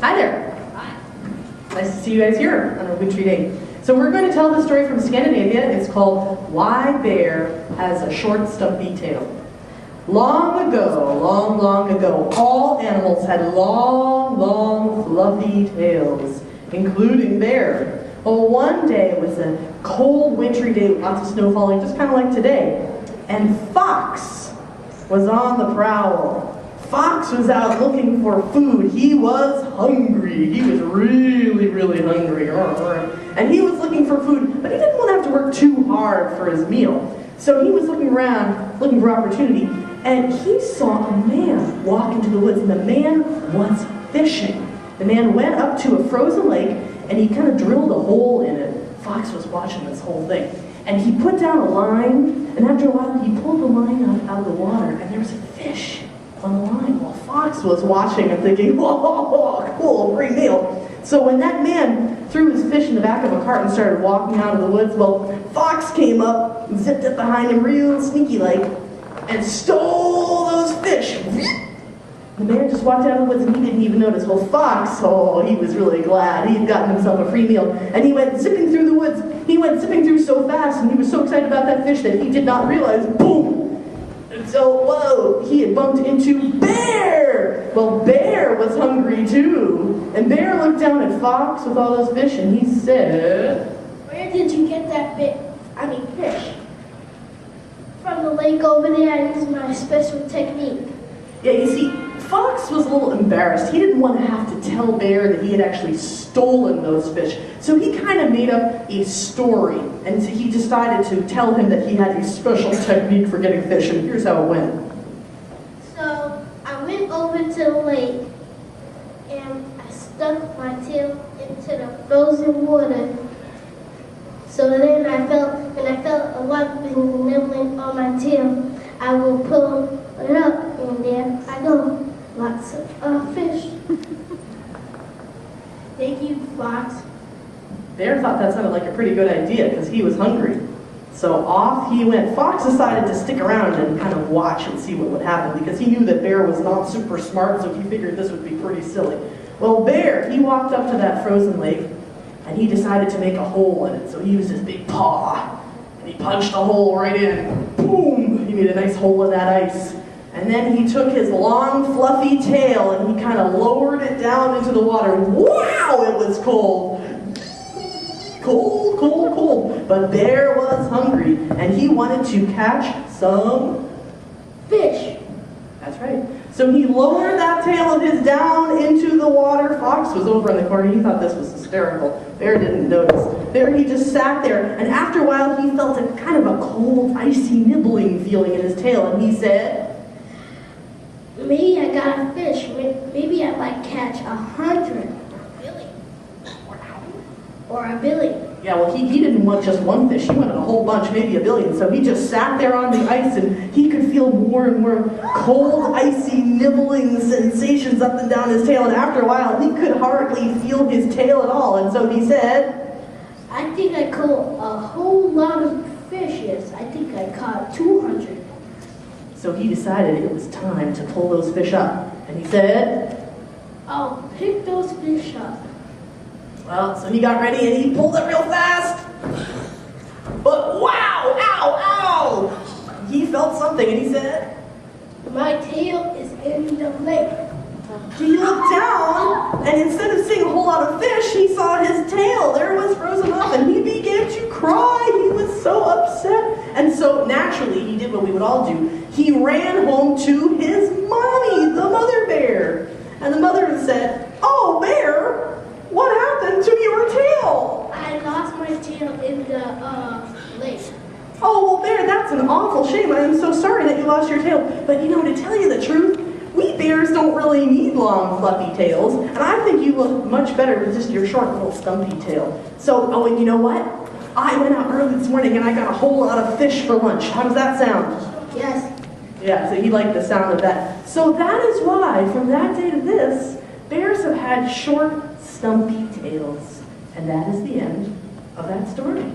Hi there. Hi. Nice to see you guys here on a wintry day. So we're going to tell the story from Scandinavia. It's called Why Bear Has a Short Stumpy Tail. Long ago, long ago, all animals had long, fluffy tails, including bear. Well, one day it was a cold, wintry day with lots of snow falling, just kind of like today. And Fox was on the prowl. Fox was out looking for food. He was hungry. He was really hungry. And he was looking for food, but he didn't want to have to work too hard for his meal. So he was looking around, looking for opportunity, and he saw a man walk into the woods, and the man was fishing. The man went up to a frozen lake, and he kind of drilled a hole in it. Fox was watching this whole thing. And he put down a line, and after a while, he pulled the line out of the water, and there was a fish on the line. Well, Fox was watching and thinking, whoa, cool, great meal. So when that man threw his fish in the back of a cart and started walking out of the woods, well, Fox came up, zipped up behind him real sneaky-like, and stole those fish. The man just walked out of the woods and he didn't even notice. Well, Fox, he was really glad. He had gotten himself a free meal. And he went zipping through the woods. He went zipping through so fast, and he was so excited about that fish that he did not realize, boom! And so, whoa, he had bumped into Bear! Well, Bear was hungry too. And Bear looked down at Fox with all those fish, and he said, Where did you get that fish? From the lake over there. I used my special technique. Yeah, you see, Fox was a little embarrassed. He didn't want to have to tell Bear that he had actually stolen those fish. So he kind of made up a story, and so he decided to tell him that he had a special technique for getting fish, and here's how it went. So I went over to the lake, and I stuck my tail into the frozen water. So then when I felt a lot been nibbling on my tail, I will pull it up, and there I go. Lots of fish. Thank you, Fox. Bear thought that sounded like a pretty good idea because he was hungry. So off he went. Fox decided to stick around and kind of watch and see what would happen because he knew that Bear was not super smart, so he figured this would be pretty silly. Well, Bear, he walked up to that frozen lake and he decided to make a hole in it. So he used his big paw and he punched a hole right in. Boom! He made a nice hole in that ice. And then he took his long, fluffy tail and he kind of lowered it down into the water. Wow, it was cold. Cold. But Bear was hungry and he wanted to catch some fish. That's right. So he lowered that tail of his down into the water. Fox was over in the corner. He thought this was hysterical. Bear didn't notice. There he just sat there, and after a while he felt a kind of a cold, icy nibbling feeling in his tail, and he said, Maybe I got a fish. Maybe I might catch 100 or a billion. Yeah, well, he didn't want just one fish. He wanted a whole bunch, maybe a billion. So he just sat there on the ice, and he could feel more and more cold, icy, nibbling sensations up and down his tail. And after a while, he could hardly feel his tail at all. And so he said, I think I caught a whole lot of fishes. I think I caught 200. So he decided it was time to pull those fish up. And he said, I'll pick those fish up. Well, so he got ready and he pulled it real fast. But wow, ow. He felt something and he said, My tail is in the lake. He looked down and instead of seeing a whole lot of fish, he saw his tail. There it was frozen up and he began to cry. He was so upset. And so naturally, he did what we would all do. He ran home to his mommy, the mother bear. And the mother said, Oh, Bear, what happened to your tail? I lost my tail in the lake. Oh, well, Bear, that's an awful shame. I am so sorry that you lost your tail. But you know, to tell you the truth, we bears don't really need long, fluffy tails. And I think you look much better with just your short little stumpy tail. So, and you know what? I went out early this morning and I got a whole lot of fish for lunch. How does that sound? Yes. Yeah, so he liked the sound of that. So that is why, from that day to this, bears have had short, stumpy tails. And that is the end of that story.